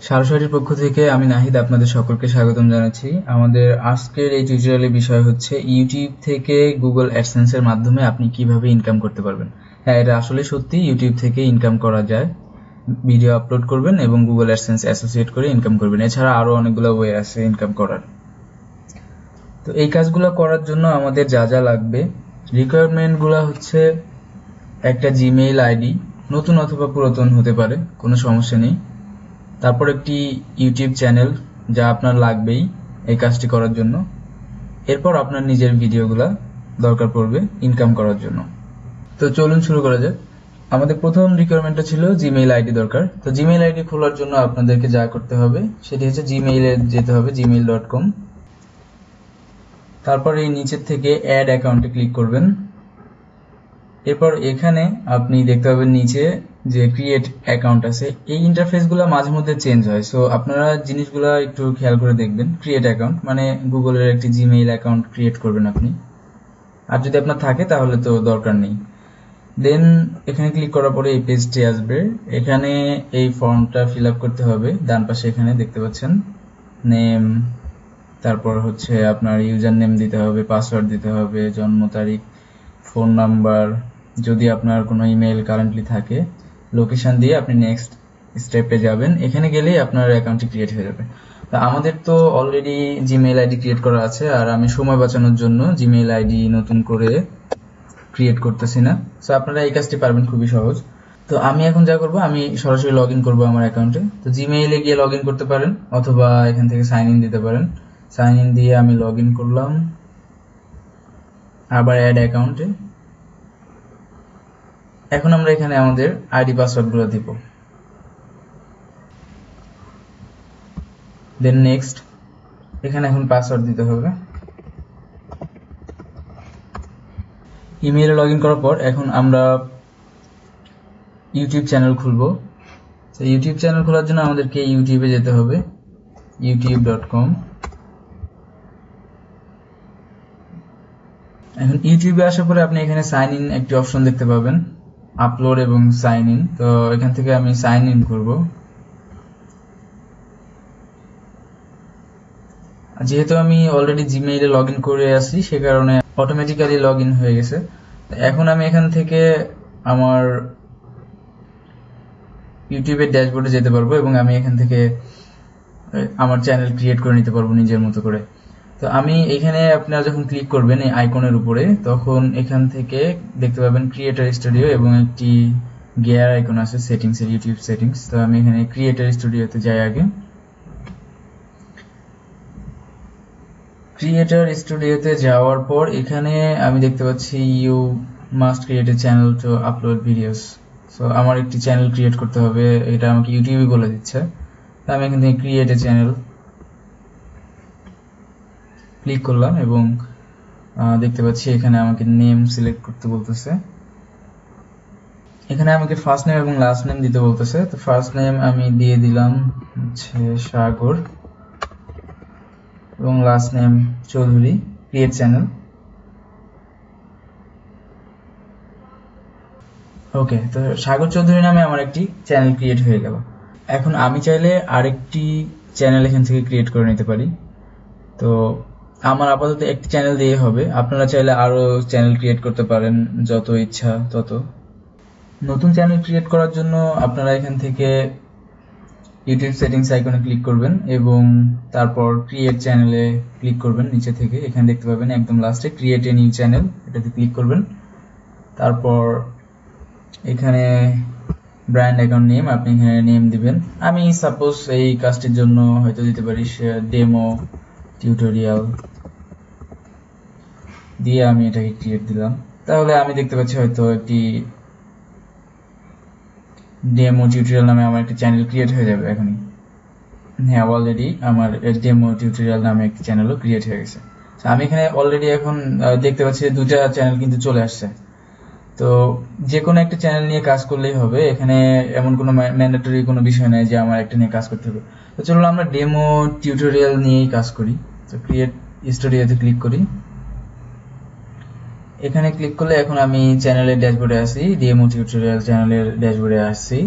সারসইটির পক্ষ থেকে আমি নাহিদ আপনাদের সকলকে স্বাগতম জানাচ্ছি। আমাদের আজকের এই টিউটোরিয়ালের বিষয় হচ্ছে ইউটিউব থেকে গুগল অ্যাডসেন্স এর মাধ্যমে আপনি কিভাবে ইনকাম করতে পারবেন। হ্যাঁ, এটা আসলে সত্যি, ইউটিউব থেকে ইনকাম করা যায়। ভিডিও আপলোড করবেন এবং গুগল অ্যাডসেন্স অ্যাসোসিয়েট করে ইনকাম করবেন। এছাড়া আরো অনেকগুলো ওয়ে আছে ইনকাম করার। তো এই কাজগুলো করার জন্য আমাদের যা যা লাগবে, রিকোয়ারমেন্টগুলো হচ্ছে একটা জিমেইল আইডি, নতুন অথবা পুরাতন হতে পারে, কোনো সমস্যা নেই। তারপর একটি ইউটিউব চ্যানেল যা আপনার লাগবেই এই কাজটি করার জন্য। এরপর আপনার নিজের ভিডিওগুলা দরকার পড়বে ইনকাম করার জন্য। তো চলুন শুরু করা যাক। আমাদের প্রথম রিকোয়ারমেন্টটা ছিল জিমেইল আইডি দরকার। তো জিমেইল আইডি খোলার জন্য আপনাদেরকে যা করতে হবে সেটি হচ্ছে জিমেইলে যেতে হবে, gmail.com। তারপর এই নিচের থেকে অ্যাড অ্যাকাউন্টে ক্লিক করবেন। এরপর এখানে আপনি দেখতে পাবেন নিচে যে ক্রিয়েট অ্যাকাউন্ট আছে। এই ইন্টারফেসগুলো মাঝে মধ্যে চেঞ্জ হয়, সো আপনারা জিনিসগুলো একটু খেয়াল করে দেখবেন। ক্রিয়েট অ্যাকাউন্ট মানে গুগলের একটি জিমেইল অ্যাকাউন্ট ক্রিয়েট করবেন আপনি, আর যদি আপনার থাকে তাহলে তো দরকার নেই। দেন এখানে ক্লিক করার পরে এই পেজটি আসবে। এখানে এই ফর্মটা ফিল আপ করতে হবে। ডান পাশে এখানে দেখতে পাচ্ছেন নেম, তারপর হচ্ছে আপনার ইউজার নেম দিতে হবে, পাসওয়ার্ড দিতে হবে, জন্ম তারিখ, ফোন নাম্বার, যদি আপনার কোনো ইমেল কারেন্টলি থাকে, লোকেশন দিয়ে আপনি নেক্সট স্টেপে যাবেন। এখানে গেলেই আপনার অ্যাকাউন্টটি ক্রিয়েট হয়ে যাবে। তা আমাদের তো অলরেডি জিমেইল আইডি ক্রিয়েট করা আছে, আর আমি সময় বাঁচানোর জন্য জিমেইল আইডি নতুন করে ক্রিয়েট করতেছি না। সো আপনারা এই কাজটি পারবেন, খুবই সহজ। তো আমি এখন যা করব, আমি সরাসরি লগ ইন করবো আমার অ্যাকাউন্টে। তো জিমেইলে গিয়ে লগ ইন করতে পারেন অথবা এখান থেকে সাইন ইন দিতে পারেন। সাইন ইন দিয়ে আমি লগ ইন করলাম, আবার অ্যাড অ্যাকাউন্টে। এখন আমরা এখানে আমাদের আইডি পাসওয়ার্ড গুলো দিব। দেন নেক্সট, এখানে এখন পাসওয়ার্ড দিতে হবে। ইমেইলে লগ ইন করার পর এখন আমরা ইউটিউব চ্যানেল খুলবো। তো ইউটিউব চ্যানেল খোলার জন্য আমাদেরকে ইউটিউবে যেতে হবে, youtube.com। এখন ইউটিউবে আসার পরে আপনি এখানে সাইন ইন একটি অপশন দেখতে পাবেন, আপলোড এবং সাইন ইন। তো এখান থেকে আমি সাইন ইন করব। যেহেতু আমি অলরেডি জিমেইলে লগ ইন করে আছি, সে কারণে অটোমেটিক্যালি লগ ইন হয়ে গেছে। এখন আমি এখান থেকে আমার ইউটিউবের ড্যাশবোর্ডে যেতে পারবো এবং আমি এখান থেকে আমার চ্যানেল ক্রিয়েট করে নিতে পারবো নিজের মতো করে। তো আমি এখানে আপনারা যখন ক্লিক করবেন এই আইকনের উপরে, তখন এখান থেকে দেখতে পাবেন ক্রিয়েটর স্টুডিও এবং একটি গিয়ার আইকন আছে সেটিংস এর, ইউটিউব সেটিংস। তো আমি এখানে ক্রিয়েটর স্টুডিওতে যাই আগে। ক্রিয়েটর স্টুডিওতে যাওয়ার পর এখানে আমি দেখতে পাচ্ছি you must create a channel to upload videos. So আমার একটি চ্যানেল ক্রিয়েট করতে হবে, এটা আমাকে ইউটিউবে বলে দিচ্ছে। তো আমি এখান থেকে ক্রিয়েট এ চ্যানেল ক্লিক করলাম এবং দেখতে পাচ্ছি এখানে আমাকে নেম সিলেক্ট করতে বলতেছে। এখানে আমাকে ফার্স্ট নেম এবং লাস্ট নেম দিতে বলতেছে। তো ফার্স্ট নেম আমি দিয়ে দিলাম হচ্ছে সাগর এবং last name Chowdhury. Create channel. Okay, তো সাগর চৌধুরী নামে আমার একটি চ্যানেল ক্রিয়েট হয়ে গেল। এখন আমি চাইলে আরেকটি চ্যানেল এখান থেকে ক্রিয়েট করে নিতে পারি। তো আমার আপাতত একটি চ্যানেল দিয়ে হবে, আপনারা চাইলে আরো চ্যানেল ক্রিয়েট করতে পারেন, যত ইচ্ছা তত। নতুন চ্যানেল ক্রিয়েট করার জন্য আপনারা এখান থেকে ইউটিউব সেটিংস আইকনে ক্লিক করবেন এবং তারপর ক্রিয়েট চ্যানেলে ক্লিক করবেন। নিচে থেকে এখানে দেখতে পাবেন একদম লাস্টে ক্রিয়েট এ নিউ চ্যানেল, এটাতে ক্লিক করবেন। তারপর এখানে ব্র্যান্ড অ্যাকাউন্ট নেম, আপনি এখানে নেম দিবেন। আমি সাপোজ এই কাজটির জন্য হয়তো দিতে পারি ডেমো টিউটোরিয়াল দিয়ে আমি এটাকে ক্রিয়েট দিলাম। তাহলে আমি দেখতে পাচ্ছি হয়তো একটি ডেমো টিউটোরিয়াল নামে আমার একটি চ্যানেল ক্রিয়েট হয়ে যাবে এখনই। হ্যাঁ, অলরেডি আমার ডেমো টিউটোরিয়াল নামে একটি চ্যানেলও ক্রিয়েট হয়ে গেছে। আমি এখানে অলরেডি এখন দেখতে পাচ্ছি দুটা চ্যানেল কিন্তু চলে আসছে। তো যে কোনো একটা চ্যানেল নিয়ে কাজ করলেই হবে, এখানে এমন কোনো ম্যান্ডেটরি কোনো বিষয় নাই যে আমার একটা নিয়ে কাজ করতে হবে। তো চলুন আমরা ডেমো টিউটোরিয়াল নিয়েই কাজ করি। তো ক্রিয়েট স্টুডিওতে ক্লিক করি। এখানে ক্লিক করলে এখন আমি চ্যানেলের ড্যাশবোর্ডে আসি, ডেমো টিউটোরিয়াল চ্যানেলের ড্যাশবোর্ডে আসছি।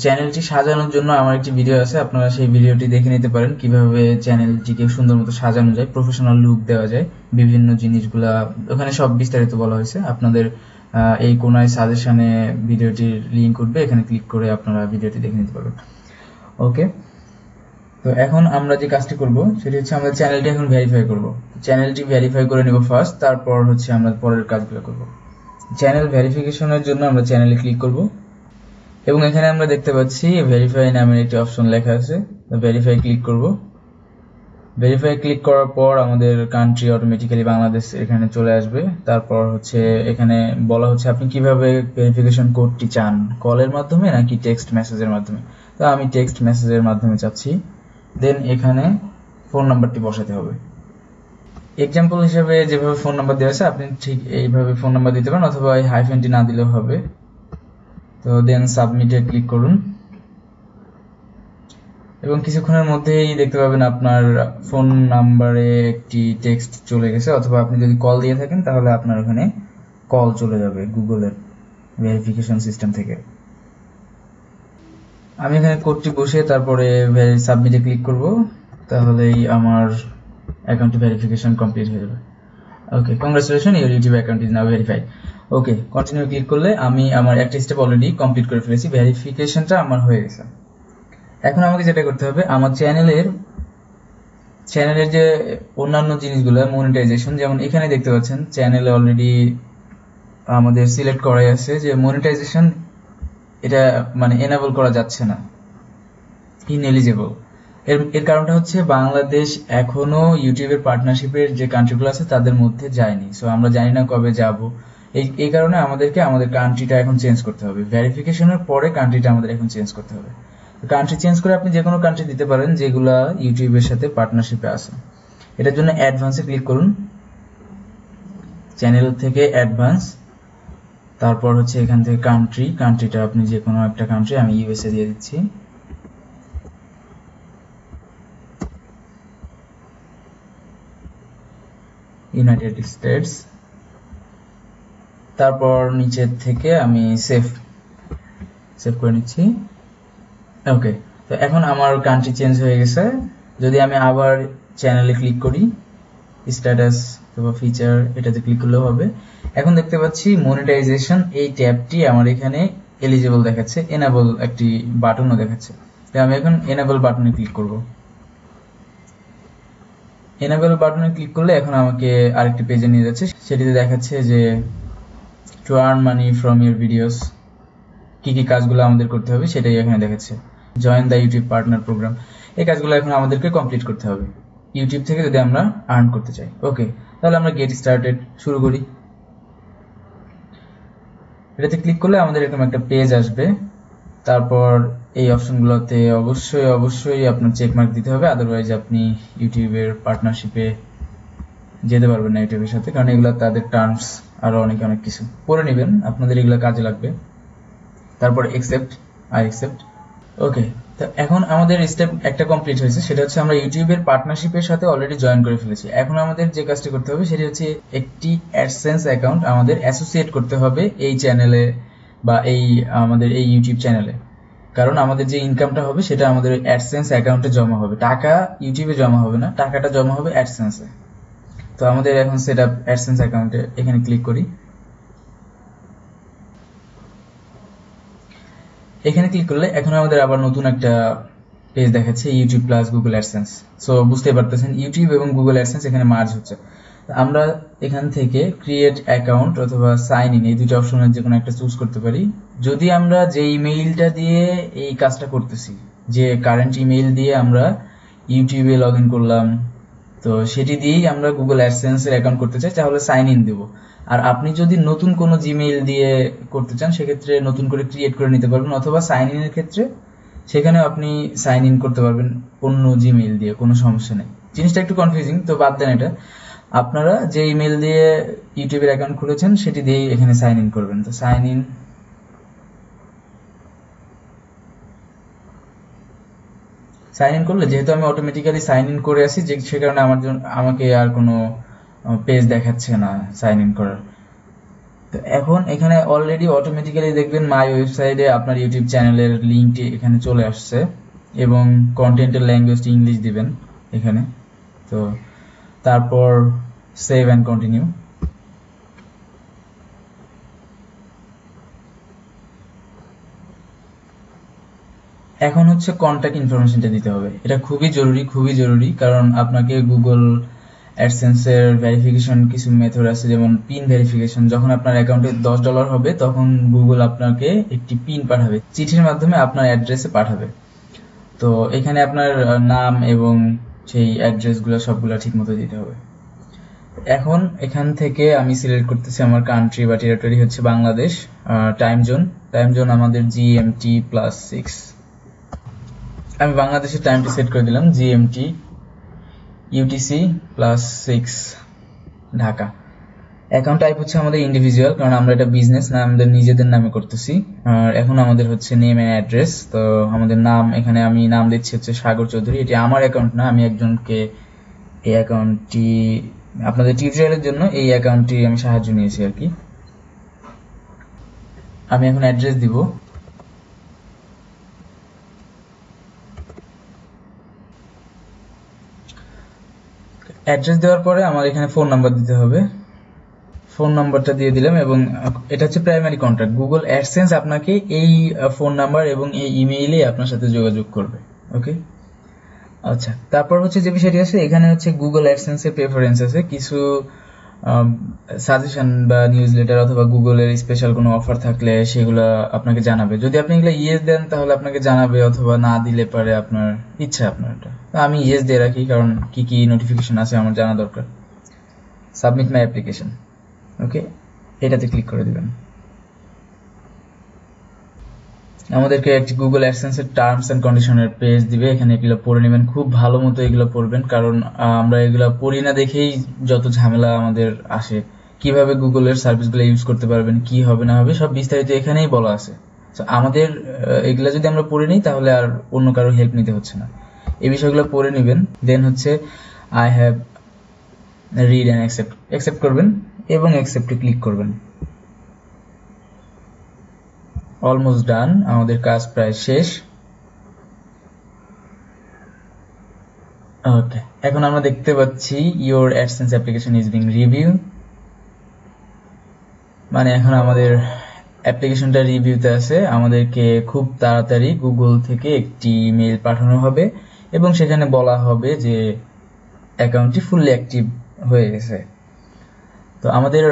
চ্যানেলটি সাজানোর জন্য আমার একটি ভিডিও আছে, আপনারা সেই ভিডিওটি দেখে নিতে পারেন কিভাবে চ্যানেলটিকে সুন্দর মতো সাজানো যায়, প্রফেশনাল লুক দেওয়া যায়, বিভিন্ন জিনিসগুলা ওখানে সব বিস্তারিত বলা হয়েছে। আপনাদের এই কোনায় সাজেশনে ভিডিওটির লিংক উঠবে, এখানে ক্লিক করে আপনারা ভিডিওটি দেখে নিতে পারবেন। ওকে, তো এখন আমরা যে কাজটি করব সেটি হচ্ছে আমাদের চ্যানেলটি এখন ভেরিফাই করব। চ্যানেলটি ভেরিফাই করে নেব ফার্স্ট, তারপর হচ্ছে আমরা পরের কাজগুলো করব। চ্যানেল ভেরিফিকেশনের জন্য আমরা চ্যানেলে ক্লিক করব এবং এখানে আমরা দেখতে পাচ্ছি ভেরিফাই নামের একটি অপশন লেখা আছে। ভেরিফাই ক্লিক করব। ভেরিফাই ক্লিক করার পর আমাদের কান্ট্রি অটোমেটিক্যালি বাংলাদেশ এখানে চলে আসবে। তারপর হচ্ছে এখানে বলা হচ্ছে আপনি কিভাবে ভেরিফিকেশন কোডটি চান, কলের মাধ্যমে নাকি টেক্সট মেসেজের মাধ্যমে। তো আমি টেক্সট মেসেজের মাধ্যমে চাচ্ছি। দেন এখানে ফোন নাম্বারটি বসাতে হবে। এক্সাম্পল হিসেবে যেভাবে ফোন নাম্বার দেওয়া আছে আপনি ঠিক এইভাবে ফোন নাম্বার দিতে পারেন, অথবা এই হাইফেনটি না দিলেও হবে। তো দেন সাবমিটে ক্লিক করুন এবং কিছুক্ষণের মধ্যেই দেখতে পাবেন আপনার ফোন নাম্বারে একটি টেক্সট চলে গেছে, অথবা আপনি যদি কল দিয়ে থাকেন তাহলে আপনার ওখানে কল চলে যাবে গুগলের ভেরিফিকেশন সিস্টেম থেকে। আমি এখানে কোডটি বসিয়ে তারপরে সাবমিটে ক্লিক করব, তাহলেই আমার অ্যাকাউন্টটি ভেরিফিকেশন কমপ্লিট হয়ে যাবে। Okay, congratulation, your YouTube account is now verified. Okay, continue click করলে আমি আমার একটা স্টেপ অলরেডি কমপ্লিট করে ফেলেছি, ভেরিফিকেশনটা আমার হয়ে গেছে। এখন আমাকে যেটা করতে হবে, আমার চ্যানেলের যে অন্যান্য জিনিসগুলো, মনিটাইজেশন, যেমন এখানে দেখতে পাচ্ছেন চ্যানেলে অলরেডি আমাদের সিলেক্ট করাই আছে যে মনিটাইজেশন এটা মানে এনেবল করা যাচ্ছে না, ইনএলিজিবল। এর কারণটা হচ্ছে বাংলাদেশ এখনো ইউটিউবের পার্টনারশিপের যে কান্ট্রিগুলো আছে তাদের মধ্যে যায়নি। সো আমরা জানি না কবে যাব। এই কারণে আমাদেরকে আমাদের কান্ট্রিটা এখন চেঞ্জ করতে হবে। ভেরিফিকেশনের পরে কান্ট্রিটা আমাদের এখন চেঞ্জ করতে হবে। কান্ট্রি চেঞ্জ করে আপনি যে কোনো কান্ট্রি দিতে পারেন যেগুলা ইউটিউবের সাথে পার্টনারশিপে আছে। এটার জন্য অ্যাডভান্সে ক্লিক করুন, চ্যানেল থেকে অ্যাডভান্স, তারপর হচ্ছে এখান থেকে কান্ট্রিটা আপনি যে কোনো একটা কান্ট্রি, আমি ইউএসএ দিয়ে দিচ্ছি। United states. তারপর নিচের থেকে আমি সেভ করে নিচ্ছি। ওকে, তো এখন আমার কান্ট্রি চেঞ্জ হয়ে গেছে। যদি আমি আবার চ্যানেলে ক্লিক করি, স্ট্যাটাস অথবা ফিচার, এটাতে ক্লিক করলেও হবে। এখন দেখতে পাচ্ছি মনিটাইজেশন এই ট্যাবটি আমার এখানে এলিজিবল দেখাচ্ছে, এনেবল একটি বাটনও দেখাচ্ছে। তাই আমি এখন এনেবল বাটনে ক্লিক করব। এনেবল বাটনে ক্লিক করলে এখন আমাকে আরেকটি পেজে নিয়ে যাচ্ছে, সেটিতে দেখাচ্ছে যে to earn money from your videos, কি কি কাজগুলো আমাদের করতে হবে সেটাই এখানে দেখাচ্ছে। Join the YouTube partner program, এই কাজগুলো এখন আমাদেরকে কমপ্লিট করতে হবে ইউটিউব থেকে যদি আমরা আর্ন করতে চাই। ওকে, তাহলে আমরা গেট স্টার্টেড শুরু করি। এটাতে ক্লিক করলে আমাদের এরকম একটা পেজ আসবে। তারপর এই অপশনগুলোতে অবশ্যই আপনার চেকমার্ক দিতে হবে, আদারওয়াইজ আপনি ইউটিউবের পার্টনারশিপে যেতে পারবেন না ইউটিউবের সাথে, কারণ এগুলো তাদের টার্মস আরো অনেক কিছু পড়ে নেবেন, আপনাদের এগুলো কাজে লাগবে। তারপর আই অ্যাকসেপ্ট। ওকে, তো এখন আমাদের স্টেপ একটা কমপ্লিট হয়েছে, সেটা হচ্ছে আমরা ইউটিউবের পার্টনারশিপের সাথে অলরেডি জয়েন করে ফেলেছি। এখন আমাদের যে কাজটি করতে হবে সেটি হচ্ছে একটি অ্যাডসেন্স অ্যাকাউন্ট আমাদের অ্যাসোসিয়েট করতে হবে এই চ্যানেলে বা আমাদের এই ইউটিউব চ্যানেলে, কারণ আমাদের যে ইনকামটা হবে সেটা আমাদের অ্যাডসেন্স অ্যাকাউন্টে জমা হবে, টাকা ইউটিউবে জমা হবে না, টাকাটা জমা হবে অ্যাডসেন্সে। তো আমাদের এখন সেট আপ অ্যাডসেন্স অ্যাকাউন্টে এখানে ক্লিক করি। এখানে ক্লিক করলে এখন আমাদের আবার নতুন একটা পেজ দেখাচ্ছে, YouTube plus Google AdSense. So বুঝতে পারতেছেন ইউটিউব এবং গুগল অ্যাডসেন্স এখানে মার্জ হচ্ছে। আমরা এখান থেকে ক্রিয়েট অ্যাকাউন্ট অথবা সাইন ইন, এই দুটো অপশনের যে কোনো একটা চুজ করতে পারি। যদি আমরা যে ইমেইলটা দিয়ে এই কাজটা করতেছি, যে কারেন্ট ইমেইল দিয়ে আমরা ইউটিউবে লগ ইন করলাম, তো সেটি দিয়েই আমরা গুগল অ্যাডসেন্স এর অ্যাকাউন্ট করতে চাই, তাহলে সাইন ইন দেবো। আর আপনি যদি নতুন কোনো জিমেইল দিয়ে করতে চান সেক্ষেত্রে নতুন করে ক্রিয়েট করে নিতে পারবেন, অথবা সাইন ইনের ক্ষেত্রে সেখানেও আপনি সাইন ইন করতে পারবেন অন্য জিমেইল দিয়ে, কোনো সমস্যা নেই। জিনিসটা একটু কনফিউজিং, তো বাদ দেন এটা। আপনারা যে ইমেইল দিয়ে ইউটিউবের অ্যাকাউন্ট খুলেছেন সেটি দিয়েই এখানে সাইন ইন করবেন। তো সাইন ইন করলে যেহেতু আমি অটোমেটিক্যালি সাইন ইন করে আসি, যে সে কারণে আমাকে আর কোনো পেজ দেখাচ্ছে না সাইন ইন করার। তো এখন এখানে অলরেডি অটোমেটিক্যালি দেখবেন মাই ওয়েবসাইটে আপনার ইউটিউব চ্যানেলের লিঙ্কটি এখানে চলে আসছে এবং কন্টেন্টের ল্যাঙ্গুয়েজটি ইংলিশ দিবেন এখানে। তো তারপর সেভ অ্যান্ড কন্টিনিউ। এখন হচ্ছে কন্ট্যাক্ট ইনফরমেশনটা দিতে হবে। এটা খুবই জরুরি, কারণ আপনাকে গুগল অ্যাডসেন্সের ভেরিফিকেশন কিছু মেথড আছে, যেমন পিন ভেরিফিকেশন। যখন আপনার অ্যাকাউন্টে $10 হবে তখন গুগল আপনাকে একটি পিন পাঠাবে, চিঠির মাধ্যমে আপনার অ্যাড্রেসে পাঠাবে। তো এখানে আপনার নাম এবং সেই অ্যাড্রেসগুলো সবগুলো ঠিক মতো দিতে হবে। এখন এখান থেকে আমি সিলেক্ট করতেছি আমার কান্ট্রি বা টেরিটরি হচ্ছে বাংলাদেশ। টাইম জোন আমাদের GMT +6। আমি বাংলাদেশের টাইমটি সেট করে দিলাম GMT UTC +6 Dhaka. Account type হচ্ছে আমাদের ইন্ডিভিজুয়াল, কারণ আমরা এটা বিজনেস না, আমাদের নিজেদের নামে করতেছি। আর এখন আমাদের হচ্ছে নেম এন্ড অ্যাড্রেস। তো আমাদের নাম, এখানে আমি নাম দিচ্ছি হচ্ছে সাগর চৌধুরী। এটি আমার অ্যাকাউন্ট না, আমি একজনকে এই অ্যাকাউন্টটি আপনাদের টিউটোরিয়ালের জন্য এই অ্যাকাউন্টটি আমি সাহায্য নিয়েছি আর কি। আমি এখন অ্যাড্রেস দিব। অ্যাড্রেস দেওয়ার পরে আমার এখানে ফোন নাম্বার দিতে হবে। ফোন নাম্বারটা দিয়ে দিলাম এবং এটা হচ্ছে প্রাইমারি কন্ট্যাক্ট। গুগল অ্যাডসেন্স আপনাকে এই ফোন নাম্বার এবং এই ইমেইলে আপনার সাথে যোগাযোগ করবে। ওকে, আচ্ছা। তারপর হচ্ছে যে বিষয়টি আছে, এখানে হচ্ছে গুগল অ্যাডসেন্সের প্রেফারেন্স আছে, কিছু সাজেশন বা নিউজ লেটার অথবা গুগলের স্পেশাল কোনো অফার থাকলে সেগুলো আপনাকে জানাবে। যদি আপনি এগুলো ইয়েস দেন তাহলে আপনাকে জানাবে, অথবা না দিলে পারে আপনার ইচ্ছা আপনার এটা। আমি ইয়েস দিয়ে রাখি, কারণ কি কি নোটিফিকেশন আছে আমার জানা দরকার। সাবমিট মাই অ্যাপ্লিকেশন, ওকে, এটাতে ক্লিক করে দিবেন। আমাদেরকে একটি গুগল অ্যাডসেন্সের টার্মস এন্ড কন্ডিশনের পেজ দিবে, এখানে এগুলো পড়ে নেবেন, খুব ভালো মতো এগুলো পড়বেন, কারণ আমরা এগুলো পড়ি না দেখেই যত ঝামেলা আমাদের আসে। কিভাবে গুগলের সার্ভিসগুলো ইউজ করতে পারবেন, কি হবে না হবে সব বিস্তারিত এখানেই বলা আছে। তো আমাদের এগুলা যদি আমরা পড়ে নিই তাহলে আর অন্য কারো হেল্প নিতে হচ্ছে না। এই বিষয়গুলো পড়ে নেবেন, দেন হচ্ছে I have read and accept করবেন এবং অ্যাকসেপ্টে ক্লিক করবেন। অলমোস্ট ডান, আমাদের কাজ প্রায় শেষ। ওকে, এখন আমরা দেখতে পাচ্ছি your AdSense application is being review, মানে এখন আমাদের অ্যাপ্লিকেশনটা রিভিউতে আছে। আমাদেরকে খুব তাড়াতাড়ি গুগল থেকে একটি মেইল পাঠানো হবে এবং সেখানে বলা হবে যে অ্যাকাউন্টটি ফুললি অ্যাক্টিভ হয়ে গেছে। তো আমাদের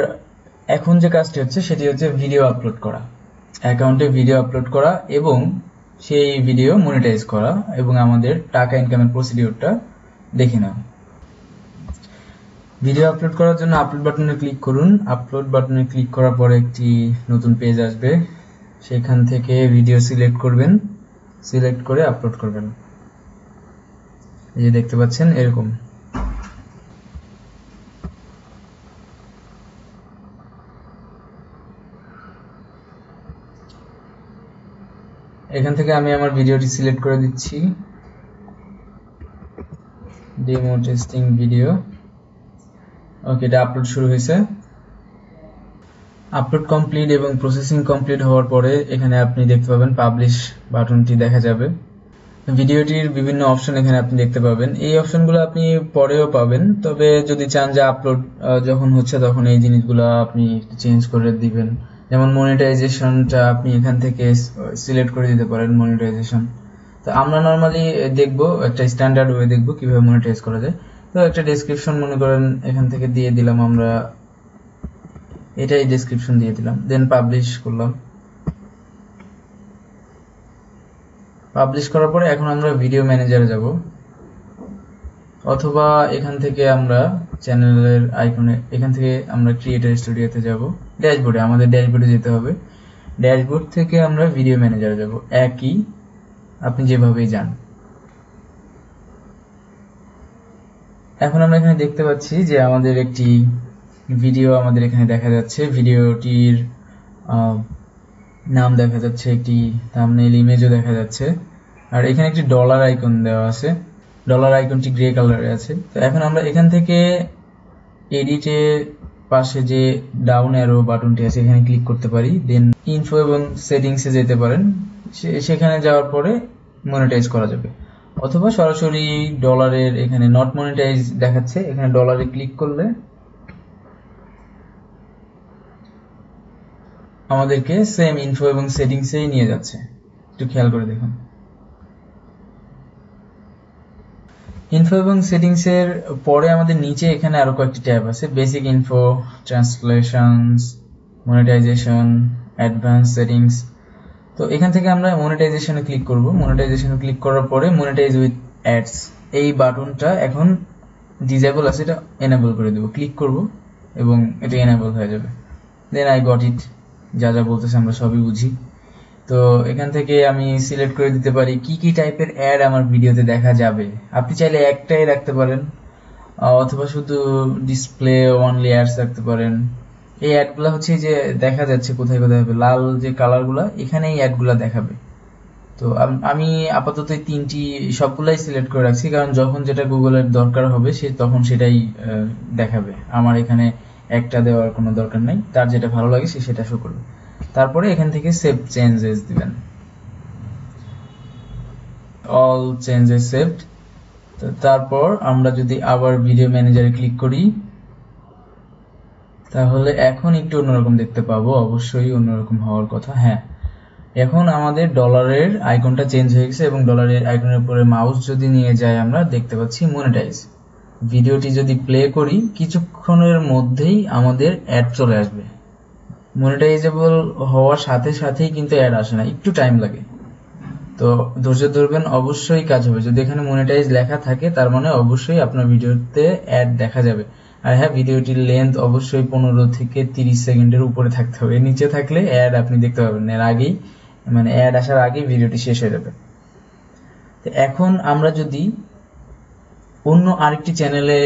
এখন যে কাজটি হচ্ছে সেটি হচ্ছে ভিডিও আপলোড করা, অ্যাকাউন্টে ভিডিও আপলোড করা এবং সেই ভিডিও মনিটাইজ করা এবং আমাদের টাকা ইনকামের প্রসিডিউরটা দেখে নাও। ভিডিও আপলোড করার জন্য আপলোড বাটনে ক্লিক করুন। আপলোড বাটনে ক্লিক করার পরে একটি নতুন পেজ আসবে, সেখান থেকে ভিডিও সিলেক্ট করবেন, সিলেক্ট করে আপলোড করবেন। এই যে দেখতে পাচ্ছেন এরকম। এখান থেকে আমি আমার ভিডিওটি সিলেক্ট করে দিচ্ছি, ডেমো টেস্টিং ভিডিও। ওকে, এটা আপলোড শুরু হয়েছে। আপলোড কমপ্লিট এবং প্রসেসিং কমপ্লিট হওয়ার পরে এখানে আপনি দেখতে পাবেন পাবলিশ বাটনটি দেখা যাবে। ভিডিওটির বিভিন্ন অপশন এখানে আপনি দেখতে পাবেন, এই অপশনগুলো আপনি পরেও পাবেন, তবে যদি চান যে আপলোড যখন হচ্ছে তখন এই জিনিসগুলো আপনি চেঞ্জ করে দিবেন। যেমন মনিটাইজেশনটা আপনি এখান থেকে সিলেক্ট করে দিতে পারেন, মনিটাইজেশন। তো আমরা নর্মালি দেখবো একটা স্ট্যান্ডার্ড ওয়ে দেখবো কিভাবে মনিটাইজ করা যায়। তো একটা ডেসক্রিপশন মনে করেন এখান থেকে দিয়ে দিলাম, আমরা এটাই ডেসক্রিপশন দিয়ে দিলাম, দেন পাবলিশ করলাম। পাবলিশ করার পরে এখন আমরা ভিডিও ম্যানেজারে যাব, অথবা এখান থেকে আমরা চ্যানেলের আইকনে, এখান থেকে আমরা ক্রিয়েটর স্টুডিওতে যাব, ড্যাশবোর্ডে, আমাদের ড্যাশবোর্ডে যেতে হবে। ড্যাশবোর্ড থেকে আমরা ভিডিও ম্যানেজারে যাব, একই আপনি যেভাবেই যান। এখন আমরা এখানে দেখতে পাচ্ছি যে আমাদের একটি ভিডিও আমাদের এখানে দেখা যাচ্ছে, ভিডিওটির নাম দেখা যাচ্ছে, একটি থাম্বনেইল ইমেজও দেখা যাচ্ছে, আর এখানে একটি ডলার আইকন দেওয়া আছে, ডলার আইকনটি গ্রে কালারে আছে। তো এখন আমরা এখান থেকে এডিটে পাশে যে ডাউন অ্যারো বাটনটি আছে এখানে ক্লিক করতে পারি, দেন ইনফো এবং সেটিংসে যেতে পারেন, সেখানে যাওয়ার পরে মনিটাইজ করা যাবে। অথবা সরাসরি ডলারের এখানে নট মনিটাইজ দেখাচ্ছে, এখানে ডলারে ক্লিক করলে আমাদেরকে সেম ইনফো এবং সেটিংসেই নিয়ে যাচ্ছে। একটু খেয়াল করে দেখুন। ইনফো এবং সেটিংস এর পরে আমাদের নিচে এখানে আরো কয়েকটি ট্যাব আছে, basic info, translations, monetization, advance settings. তো এখান থেকে আমরা মনিটাইজেশনে ক্লিক করব। মনিটাইজেশনে ক্লিক করার পরে মনিটাইজ উইথ অ্যাডস এই বাটনটা এখন ডিসেবল আছে, এটা এনেবল করে দেব। ক্লিক করব এবং এটা এনেবল হয়ে যাবে। দেন আই গট ইট, যা যা বলতেছে আমরা সবই বুঝি। তো এখান থেকে আমি সিলেক্ট করে দিতে পারি কি কি টাইপের অ্যাড আমার ভিডিওতে দেখা যাবে। আপনি চাইলে একটাই রাখতে পারেন, অথবা শুধু ডিসপ্লে অনলি অ্যাডস রাখতে পারেন। এই অ্যাডগুলো হচ্ছে যে দেখা যাচ্ছে কোথায় কোথায় হবে, লাল যে কালারগুলো এখানে এই অ্যাডগুলো দেখাবে। তো আমি আপাতত এই তিনটি সবগুলাই সিলেক্ট করে রাখছি, কারণ যখন যেটা গুগলের দরকার হবে সে তখন সেটাই দেখাবে। আমার এখানে একটা দেওয়ার কোনো দরকার নাই, তার যেটা ভালো লাগে সে সেটা শো করবে। তারপরে এখান থেকে সেভ চেঞ্জেস দিবেন, অল চেঞ্জেস সেভড। তারপর আমরা যদি আবার ভিডিও ম্যানেজারে ক্লিক করি তাহলে এখন একটু অন্যরকম দেখতে পাবো, অবশ্যই অন্যরকম হওয়ার কথা। হ্যাঁ, এখন আমাদের ডলারের আইকনটা চেঞ্জ হয়ে গেছে এবং ডলারের আইকনের উপরে মাউস যদি নিয়ে যায় আমরা দেখতে পাচ্ছি মনিটাইজ। ভিডিওটি যদি প্লে করি কিছুক্ষণের মধ্যেই আমাদের অ্যাড চলে আসবে। মনিটাইজেবল হওয়ার সাথে সাথেই কিন্তু অ্যাড আসে না, একটু টাইম লাগে। তো ধৈর্য ধরবেন, অবশ্যই কাজ হবে। যদি এখানে মনিটাইজ লেখা থাকে তার মানে অবশ্যই আপনার ভিডিওতে অ্যাড দেখা যাবে। আর হ্যাঁ, ভিডিওটির লেন্থ অবশ্যই 15 থেকে 30 সেকেন্ডের উপরে থাকতে হবে। নিচে থাকলে অ্যাড আপনি দেখতে পাবেন, এর আগেই মানে অ্যাড আসার আগেই ভিডিওটি শেষ হয়ে যাবে। তো এখন আমরা যদি অন্য আরেকটি চ্যানেলে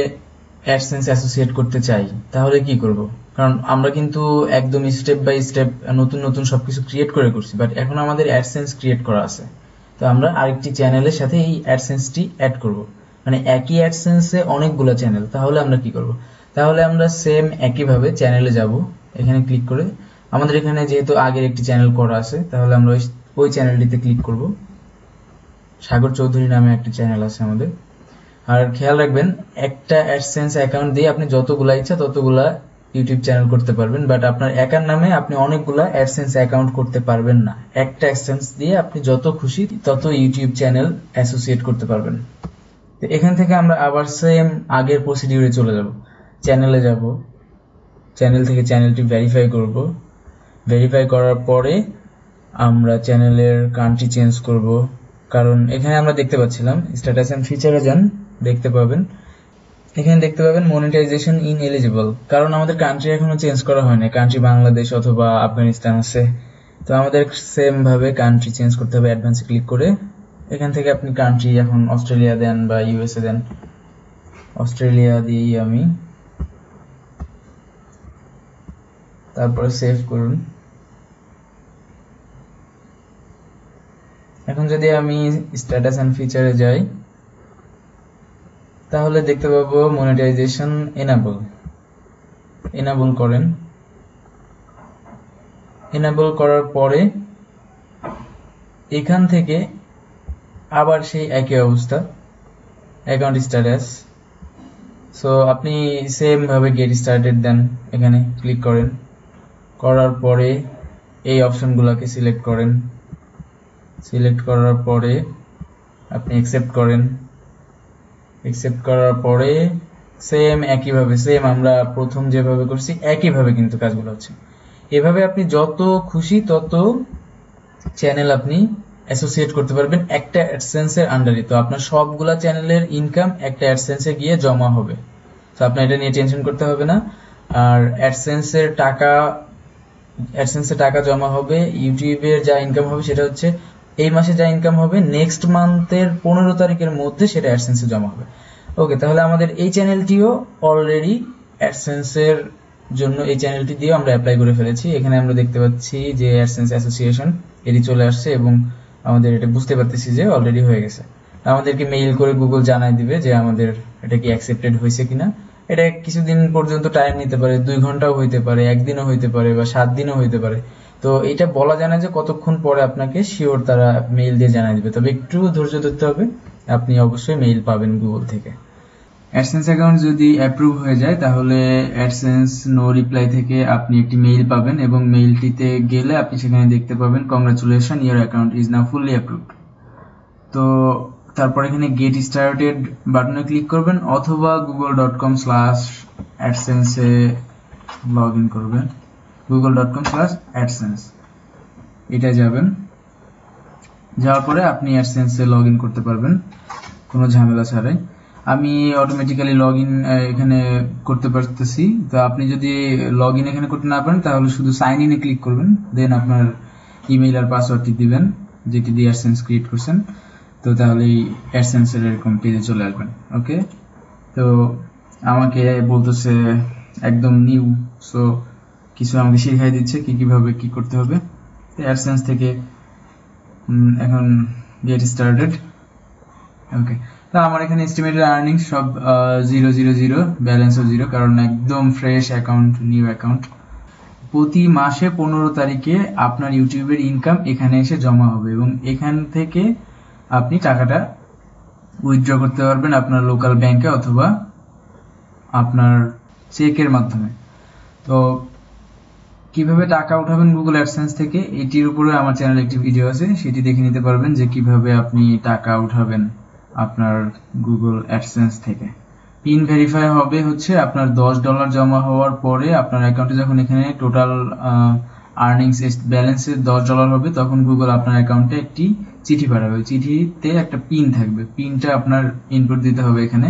অ্যাডসেন্স অ্যাসোসিয়েট করতে চাই তাহলে কি করব? কারণ আমরা কিন্তু একদম স্টেপ বাই স্টেপ নতুন নতুন সবকিছু ক্রিয়েট করছি, বাট এখন আমাদের অ্যাডসেন্স ক্রিয়েট করা আছে। তো আমরা আরেকটি চ্যানেলের সাথে এই অ্যাডসেন্সটি অ্যাড করব, মানে একই অ্যাডসেন্সে অনেকগুলো চ্যানেল। তাহলে আমরা কি করব? তাহলে আমরা সেম একইভাবে চ্যানেলে যাব, এখানে ক্লিক করে আমাদের এখানে যেহেতু আগের একটি চ্যানেল করা আছে তাহলে আমরা ওই চ্যানেলটিতে ক্লিক করব। সাগর চৌধুরী নামে একটি চ্যানেল আছে আমাদের। আর খেয়াল রাখবেন, একটা অ্যাডসেন্স অ্যাকাউন্ট দিয়ে আপনি যতগুলা ইচ্ছা ততগুলা ইউটিউব চ্যানেল করতে পারবেন, বাট আপনার একার নামে আপনি অনেকগুলা অ্যাডসেন্স অ্যাকাউন্ট করতে পারবেন না। একটা অ্যাডসেন্স দিয়ে আপনি যত খুশি তত ইউটিউব চ্যানেল অ্যাসোসিয়েট করতে পারবেন। তো এখান থেকে আমরা আবার সেম আগের প্রসিডিউরে চলে যাব। চ্যানেলে যাব, চ্যানেল থেকে চ্যানেলটি ভেরিফাই করব। ভেরিফাই করার পরে আমরা চ্যানেলের কান্ট্রি চেঞ্জ করব, কারণ এখানে আমরা দেখতে পাচ্ছিলাম স্ট্যাটাস এন্ড ফিচারে যান, দেখতে পাবেন এখানে দেখতে পাবেন মনিটাইজেশন ইন এলিজিবল, কারণ আমাদের কান্ট্রি এখনো চেঞ্জ করা হয়নি। কান্ট্রি বাংলাদেশ অথবা আফগানিস্তান আছে, তো আমাদের সেম ভাবে কান্ট্রি চেঞ্জ করতে হবে। অ্যাডভান্সে ক্লিক করে এখান থেকে আপনি কান্ট্রি এখন অস্ট্রেলিয়া দেন বা ইউএসএ দেন। অস্ট্রেলিয়া দিয়েই আমি, তারপরে সেভ করুন। এখন যদি আমি স্ট্যাটাস এন্ড ফিচারে যাই তাহলে দেখতে পাবো মনিটাইজেশন এনেবল করেন। এনেবল করার পরে এখান থেকে আবার সেই একই অবস্থা, অ্যাকাউন্ট স্ট্যাটাস। সো আপনি সেম ভাবে গেট স্টার্টেড দেন, এখানে ক্লিক করেন। করার পরে এই অপশনগুলোকে সিলেক্ট করেন। সিলেক্ট করার পরে আপনি অ্যাকসেপ্ট করেন। অ্যাকসেপ্ট করার পরে সেম একইভাবে, সেম আমরা প্রথম যেভাবে করছি একইভাবে কিন্তু কাজগুলো হচ্ছে। এভাবে আপনি যত খুশি তত চ্যানেল আপনি অ্যাসোসিয়েট করতে পারবেন একটা অ্যাডসেন্সের আন্ডারে। তো আপনার সবগুলা চ্যানেলের ইনকাম একটা অ্যাডসেন্সে গিয়ে জমা হবে, তো আপনার এটা নিয়ে টেনশন করতে হবে না। আর অ্যাডসেন্সের টাকা জমা হবে, ইউটিউবের যা ইনকাম হবে সেটা হচ্ছে এই মাসে যা ইনকাম হবে নেক্সট মান্থের 15 তারিখের মধ্যে সেটা অ্যাডসেন্সে জমা হবে। ওকে, তাহলে আমাদের এই চ্যানেলটিও অলরেডি অ্যাডসেন্সের জন্য এই চ্যানেলটি দিয়ে আমরা অ্যাপ্লাই করে ফেলেছি। এখানে আমরা দেখতে পাচ্ছি যে অ্যাডসেন্স অ্যাসোসিয়েশন এটি চলে আসছে এবং আমাদের এটা বুঝতে পারতেছি যে অলরেডি হয়ে গেছে। আমাদেরকে মেইল করে গুগল জানাই দিবে যে আমাদের এটা কি অ্যাকসেপ্টেড হয়েছে কিনা, এটা কিছুদিন পর্যন্ত টাইম নিতে পারে, 2 ঘন্টাও হইতে পারে, 1 দিনও হইতে পারে বা 7 দিনও হইতে পারে। তো এটা বলা যায় না যে কতক্ষণ পরে আপনাকে শিওর তারা মেইল দিয়ে জানিয়ে দিবে, তবে একটু ধৈর্য ধরতে হবে, আপনি অবশ্যই মেইল পাবেন গুগল থেকে। অ্যাডসেন্স অ্যাকাউন্ট যদি অ্যাপ্রুভ হয়ে যায় তাহলে অ্যাডসেন্স নো রিপ্লাই থেকে আপনি একটি মেইল পাবেন এবং মেইলটিতে গেলে আপনি সেখানে দেখতে পাবেন congratulation, your account is now fully approved. তো তারপর এখানে গেট স্টার্টেড বাটনে ক্লিক করবেন অথবা google.com/adsense এ লগ ইন করবেন, google.com/adsense এটা যাবেন। যাওয়ার পরে আপনি অ্যাডসেন্স এ লগ ইন করতে পারবেন কোনো ঝামেলা ছাড়াই। আমি অটোমেটিক্যালি লগ ইন এখানে করতে পারতেছি। তো আপনি যদি লগ ইন এখানে করতে না পারেন তাহলে শুধু সাইন ইনে ক্লিক করবেন, দেন আপনার ইমেইল আর পাসওয়ার্ডটি দিবেন যেটি দিয়ে অ্যাডসেন্স ক্রিয়েট করছেন। তো তাহলে অ্যাডসেন্স এর এরকম পেজে চলে আসবেন। ওকে, তো আমাকে বলতেছে একদম নিউ, সো কিছু আমাকে শিখাই দিচ্ছে কিভাবে কি করতে হবে। তো অ্যাডসেন্স থেকে এখন গেট স্টার্টেড। ওকে, তো আমার এখানে এস্টিমেটেড আর্নিংস সব 000, ব্যালেন্সও 0, কারণ একদম ফ্রেশ অ্যাকাউন্ট, নিউ অ্যাকাউন্ট। প্রতি মাসে 15 তারিখে আপনার ইউটিউবের ইনকাম এখানে এসে জমা হবে এবং এখান থেকে আপনি টাকাটা উইথড্র করতে পারবেন আপনার লোকাল ব্যাংকে অথবা আপনার চেকের মাধ্যমে। তো কিভাবে টাকা উঠাবেন গুগল অ্যাডসেন্স থেকে, এটির উপরে আমার চ্যানেলে একটি ভিডিও আছে, সেটি দেখে নিতে পারবেন যে কিভাবে আপনি টাকা উঠাবেন আপনার গুগল অ্যাডসেন্স থেকে। পিন ভেরিফাই হবে হচ্ছে আপনার $10 জমা হওয়ার পরে আপনার অ্যাকাউন্টে যখন এখানে টোটাল আর্নিংস ব্যালেন্সের $10 হবে তখন গুগল আপনার অ্যাকাউন্টে একটি চিঠি পাঠাবে। ওই চিঠিতে একটা পিন থাকবে, পিনটা আপনার ইনপুট দিতে হবে এখানে।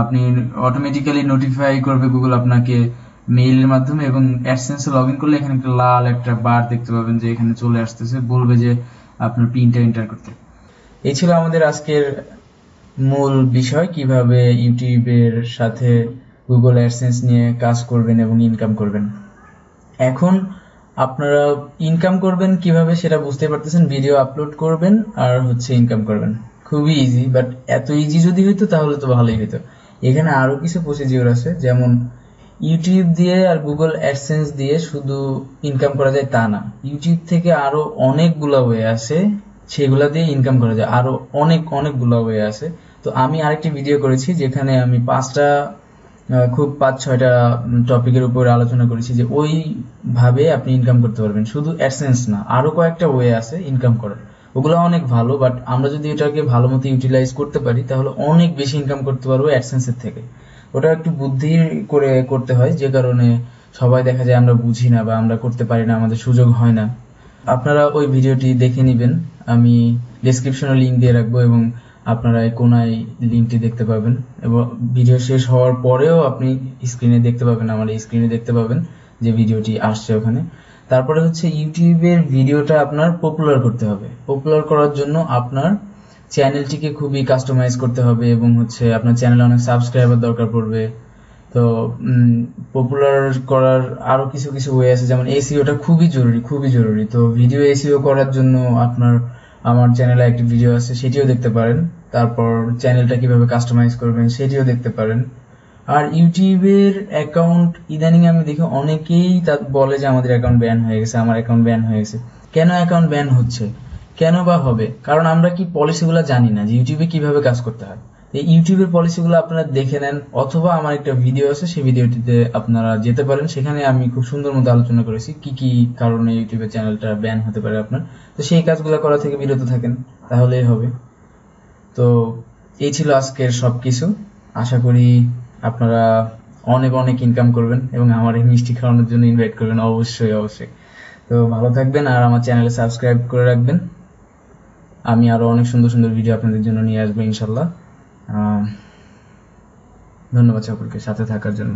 আপনি অটোমেটিক্যালি নোটিফাই করবে গুগল আপনাকে মেইলের মাধ্যমে এবং অ্যাডসেন্সে লগ ইন করলে এখানে একটা লাল একটা বার দেখতে পাবেন যে এখানে চলে আসতেছে, বলবে যে আপনার পিনটা এন্টার করতে। এই ছিল আমাদের আজকের মূল বিষয়, কিভাবে ইউটিউবের সাথে গুগল অ্যাডসেন্স নিয়ে কাজ করবেন এবং ইনকাম করবেন। এখন আপনারা ইনকাম করবেন কিভাবে সেটা বুঝতে পারতেছেন, ভিডিও আপলোড করবেন আর হচ্ছে ইনকাম করবেন, খুবই ইজি। বাট এত ইজি যদি হইতো তাহলে তো ভালোই হতো। এখানে আরো কিছু প্রসিডিউর আছে, যেমন ইউটিউব দিয়ে আর গুগল অ্যাডসেন্স দিয়ে শুধু ইনকাম করা যায় তা না, ইউটিউব থেকে আরো অনেকগুলা ওয়ে আছে, সেগুলা দিয়ে ইনকাম করা যায়, আরো অনেকগুলা ওয়ে আছে। তো আমি আরেকটি ভিডিও করেছি যেখানে আমি 5-6টা টপিকের উপর আলোচনা করেছি যে ওই ভাবে আপনি ইনকাম করতে পারবেন, শুধু অ্যাডসেন্স না, আরো কয়েকটা ওয়ে আছে ইনকাম করার, ওগুলো অনেক ভালো। বাট আমরা যদি এটাকে ভালো মতো ইউটিলাইজ করতে পারি তাহলে অনেক বেশি ইনকাম করতে পারবো অ্যাডসেন্সের থেকে। ওটা একটু বুদ্ধি করে করতে হয়, যে কারণে সবাই দেখা যায় আমরা বুঝি না বা আমরা করতে পারি না, আমাদের সুযোগ হয় না। আপনারা ওই ভিডিওটি দেখে নেবেন, আমি ডেসক্রিপশনে লিংক দিয়ে রাখবো এবং আপনারা এই কোনায় লিংকটি দেখতে পাবেন এবং ভিডিও শেষ হওয়ার পরেও আপনি স্ক্রিনে দেখতে পাবেন, আমার এই স্ক্রিনে দেখতে পাবেন যে ভিডিওটি আসছে ওখানে। তারপরে হচ্ছে ইউটিউবের ভিডিওটা আপনার পপুলার করতে হবে। পপুলার করার জন্য আপনার চ্যানেলটিকে খুবই কাস্টমাইজ করতে হবে এবং হচ্ছে আপনার চ্যানেলে অনেক সাবস্ক্রাইবার দরকার পড়বে। তো পপুলার করার আরো কিছু ওয়ে আছে, যেমন এসইওটা খুবই জরুরি। তো ভিডিও এসইও করার জন্য আপনার আমার চ্যানেলে একটি ভিডিও আছে, সেটিও দেখতে পারেন। তারপর চ্যানেলটা কিভাবে কাস্টমাইজ করবেন সেটিও দেখতে পারেন। আর ইউটিউবের অ্যাকাউন্ট ইদানিং আমি দেখি অনেকেই বলে যে আমাদের অ্যাকাউন্ট ব্যান হয়ে গেছে, আমার অ্যাকাউন্ট ব্যান হয়ে গেছে। কেন অ্যাকাউন্ট ব্যান হচ্ছে, কেন বা হবে? কারণ আমরা কি পলিসিগুলো জানি না যে ইউটিউবে কিভাবে কাজ করতে হয়। এই ইউটিউবের পলিসিগুলো আপনারা দেখে নেন, অথবা আমার একটা ভিডিও আছে, সেই ভিডিওটিতে আপনারা যেতে পারেন, সেখানে আমি খুব সুন্দর মতো আলোচনা করেছি কি কি কারণে ইউটিউবের চ্যানেলটা ব্যান হতে পারে আপনার। তো সেই কাজগুলো করা থেকে বিরত থাকেন, তাহলেই হবে। তো এই ছিল আজকের সবকিছু। আশা করি আপনারা অনেক ইনকাম করবেন এবং আমার এই মিষ্টি খাওয়ানোর জন্য ইনভাইট করবেন, অবশ্যই। তো ভালো থাকবেন আর আমার চ্যানেলে সাবস্ক্রাইব করে রাখবেন। আমি আরো অনেক সুন্দর ভিডিও আপনাদের জন্য নিয়ে আসবো ইনশাল্লাহ। ধন্যবাদ সকলকে সাথে থাকার জন্য।